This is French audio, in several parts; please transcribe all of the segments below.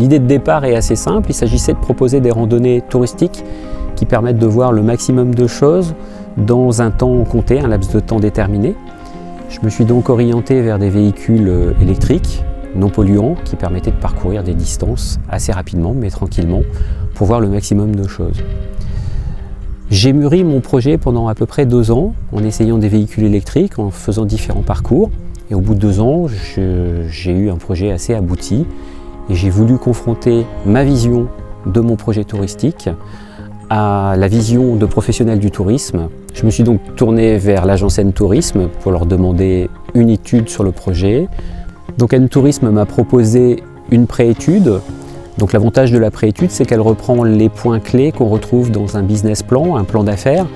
L'idée de départ est assez simple, il s'agissait de proposer des randonnées touristiques qui permettent de voir le maximum de choses dans un temps compté, un laps de temps déterminé. Je me suis donc orienté vers des véhicules électriques, non polluants, qui permettaient de parcourir des distances assez rapidement, mais tranquillement, pour voir le maximum de choses. J'ai mûri mon projet pendant à peu près 2 ans, en essayant des véhicules électriques, en faisant différents parcours. Et au bout de 2 ans, j'ai eu un projet assez abouti, et j'ai voulu confronter ma vision de mon projet touristique à la vision de professionnels du tourisme. Je me suis donc tourné vers l'agence N-Tourisme pour leur demander une étude sur le projet. Donc N-Tourisme m'a proposé une préétude. Donc l'avantage de la préétude, c'est qu'elle reprend les points clés qu'on retrouve dans un business plan, un plan d'affaires,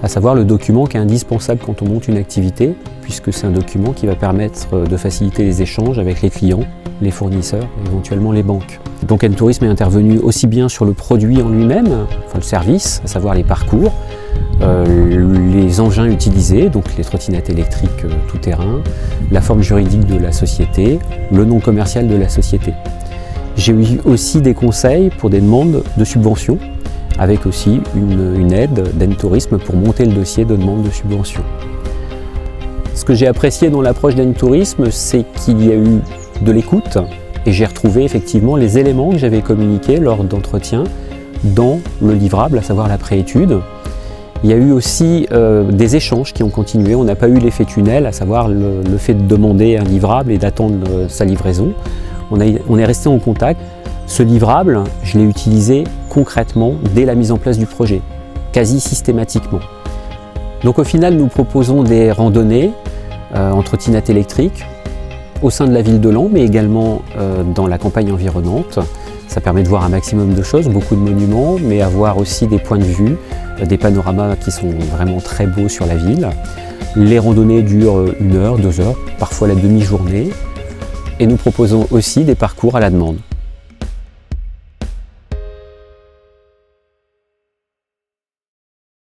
à savoir le document qui est indispensable quand on monte une activité, puisque c'est un document qui va permettre de faciliter les échanges avec les clients, les fournisseurs et éventuellement les banques. Donc N-Tourisme est intervenu aussi bien sur le produit en lui-même, enfin le service, à savoir les parcours, les engins utilisés, donc les trottinettes électriques tout-terrain, la forme juridique de la société, le nom commercial de la société. J'ai eu aussi des conseils pour des demandes de subventions, avec aussi une aide d'N-Tourisme pour monter le dossier de demande de subvention. Ce que j'ai apprécié dans l'approche d'N-Tourisme, c'est qu'il y a eu de l'écoute et j'ai retrouvé effectivement les éléments que j'avais communiqués lors d'entretiens dans le livrable, à savoir la préétude. Il y a eu aussi des échanges qui ont continué. On n'a pas eu l'effet tunnel, à savoir le fait de demander un livrable et d'attendre sa livraison. On est resté en contact. Ce livrable, je l'ai utilisé concrètement dès la mise en place du projet, quasi systématiquement. Donc au final, nous proposons des randonnées en trottinette électrique au sein de la ville de Laon, mais également dans la campagne environnante. Ça permet de voir un maximum de choses, beaucoup de monuments, mais avoir aussi des points de vue, des panoramas qui sont vraiment très beaux sur la ville. Les randonnées durent 1 heure, 2 heures, parfois la demi-journée. Et nous proposons aussi des parcours à la demande.